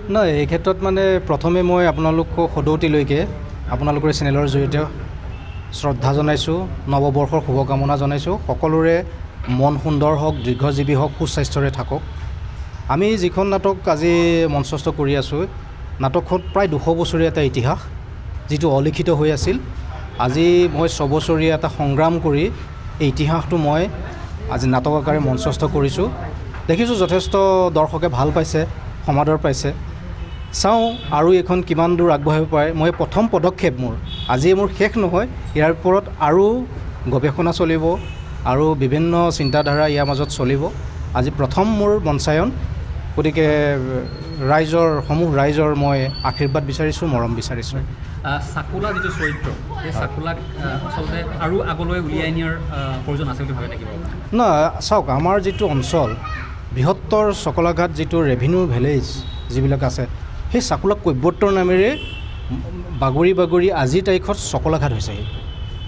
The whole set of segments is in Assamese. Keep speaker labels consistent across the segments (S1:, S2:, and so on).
S1: নহয়, এই ক্ষেত্ৰত মানে প্ৰথমে মই আপোনালোকক সদৌতিলৈকে আপোনালোকৰ চেনেলৰ জৰিয়তে শ্ৰদ্ধা জনাইছোঁ, নৱবৰ্ষৰ শুভকামনা জনাইছোঁ। সকলোৰে মন সুন্দৰ হওক, দীৰ্ঘজীৱী হওক, সুস্বাস্থ্যৰে থাকক। আমি যিখন নাটক আজি মঞ্চস্থ কৰি আছোঁ, নাটকখন প্ৰায় 200 বছৰীয়া এটা ইতিহাস, যিটো অলিখিত হৈ আছিল। আজি মই 6 বছৰীয়া এটা সংগ্ৰাম কৰি এই ইতিহাসটো মই আজি নাটক আকাৰে মঞ্চস্থ কৰিছোঁ। দেখিছোঁ যথেষ্ট দৰ্শকে ভাল পাইছে, সমাদৰ পাইছে। চাওঁ আৰু এইখন কিমান দূৰ আগবঢ়াব পাৰে। মই প্ৰথম পদক্ষেপ আজি মোৰ শেষ নহয়, ইয়াৰ ওপৰত আৰু গৱেষণা চলিব আৰু বিভিন্ন চিন্তাধাৰা ইয়াৰ মাজত চলিব। আজি প্ৰথম মোৰ মঞ্চায়ন, গতিকে ৰাইজৰ মই আশীৰ্বাদ বিচাৰিছোঁ, মৰম বিচাৰিছোঁ।
S2: চাকুলা যিটো চৰিত্ৰ, সেই চাকুলাক আচলতে আৰু আগলৈ উলিয়াই নিয়াৰ প্ৰয়োজন আছে বুলি ভাবে নেকি?
S1: নহয়, চাওক, আমাৰ যিটো অঞ্চল বৃহত্তৰ চকলাঘাট, যিটো ৰেভিনিউ ভিলেজ যিবিলাক আছে, সেই চাকুলা কৈৱৰ্তৰ নামেৰে বাগৰি বাগৰি আজিৰ তাৰিখত চকলাঘাট হৈছেহি,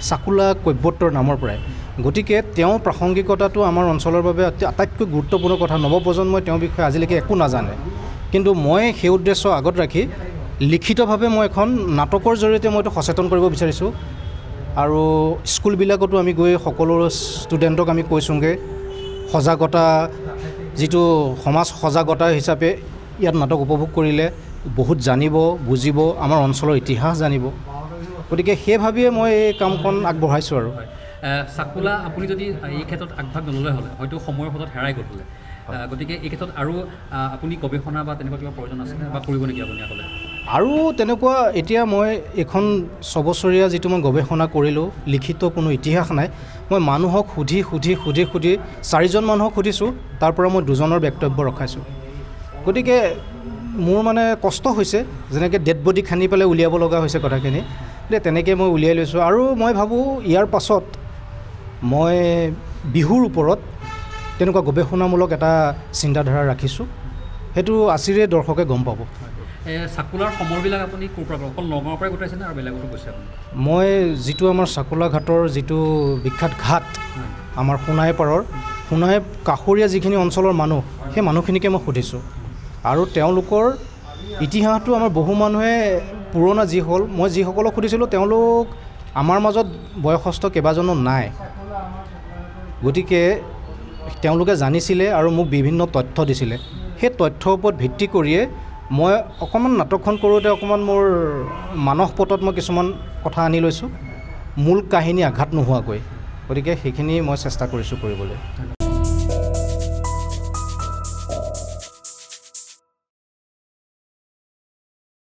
S1: চাকুলা কৈৱৰ্তৰ নামৰ পৰাই। গতিকে তেওঁৰ প্ৰাসংগিকতাটো আমাৰ অঞ্চলৰ বাবে আটাইতকৈ গুৰুত্বপূৰ্ণ কথা। নৱপ্ৰজন্মই তেওঁৰ বিষয়ে আজিলৈকে একো নাজানে, কিন্তু মই সেই উদ্দেশ্য আগত ৰাখি লিখিতভাৱে মই এখন নাটকৰ জৰিয়তে মই এইটো সচেতন কৰিব বিচাৰিছোঁ। আৰু স্কুলবিলাকতো আমি গৈ সকলো ষ্টুডেণ্টক আমি কৈছোঁগৈ, সজাগতা, যিটো সমাজ সজাগতা হিচাপে ইয়াত নাটক উপভোগ কৰিলে বহুত জানিব, বুজিব, আমাৰ অঞ্চলৰ ইতিহাস জানিব। গতিকে সেই ভাবিয়ে মই এই কামখন আগবঢ়াইছোঁ। আৰু
S2: চাকুলা আপুনি যদি এই ক্ষেত্ৰত আগভাগ নল'লে হ'লে হয়তো সময়ৰ ফলত হেৰাই গ'ল হ'লে, গতিকে এই ক্ষেত্ৰত আৰু আপুনি গৱেষণা বা তেনেকুৱা কিবা প্ৰয়োজন আছিলে বা কৰিব নেকি আপুনি আগলৈ?
S1: আৰু তেনেকুৱা এতিয়া মই এইখন 6 বছৰীয়া যিটো মই গৱেষণা কৰিলোঁ, লিখিত কোনো ইতিহাস নাই। মই মানুহক সুধি 4জন মানুহক সুধিছোঁ, তাৰ পৰা মই 2জনৰ বক্তব্য ৰখাইছোঁ। গতিকে মোৰ মানে কষ্ট হৈছে, যেনেকৈ ডেড বডি খান্দি পেলাই উলিয়াব লগা হৈছে কথাখিনি, তেনেকৈ মই উলিয়াই লৈছোঁ। আৰু মই ভাবোঁ ইয়াৰ পাছত মই বিহুৰ ওপৰত তেনেকুৱা গৱেষণামূলক এটা চিন্তাধাৰা ৰাখিছোঁ, সেইটো আজিৰে দৰ্শকে গম পাব।
S2: চাকুলাৰ সময়বিলাক আপুনি ক'ৰ পৰা অকল নগাঁৱৰ পৰাই গোটাইছেনে আৰু বেলেগতো গৈছে আপুনি?
S1: মই যিটো আমাৰ চাকুলা ঘাটৰ যিটো বিখ্যাত ঘাট, আমাৰ সোণাই পাৰৰ সোণাই কাষৰীয়া যিখিনি অঞ্চলৰ মানুহ, সেই মানুহখিনিকে মই সুধিছোঁ। আৰু তেওঁলোকৰ ইতিহাসটো আমাৰ বহু মানুহে পুৰণা মই যিসকলক সুধিছিলোঁ, তেওঁলোক আমাৰ মাজত বয়সস্থ কেইবাজনো নাই। গতিকে তেওঁলোকে জানিছিলে আৰু মোক বিভিন্ন তথ্য দিছিলে। সেই তথ্যৰ ওপৰত ভিত্তি কৰিয়ে মই অকণমান নাটকখন কৰোঁতে অকণমান মোৰ মানস পটত মই কিছুমান কথা আনি লৈছোঁ, মূল কাহিনী আঘাত নোহোৱাকৈ। গতিকে সেইখিনি মই চেষ্টা কৰিছোঁ কৰিবলৈ।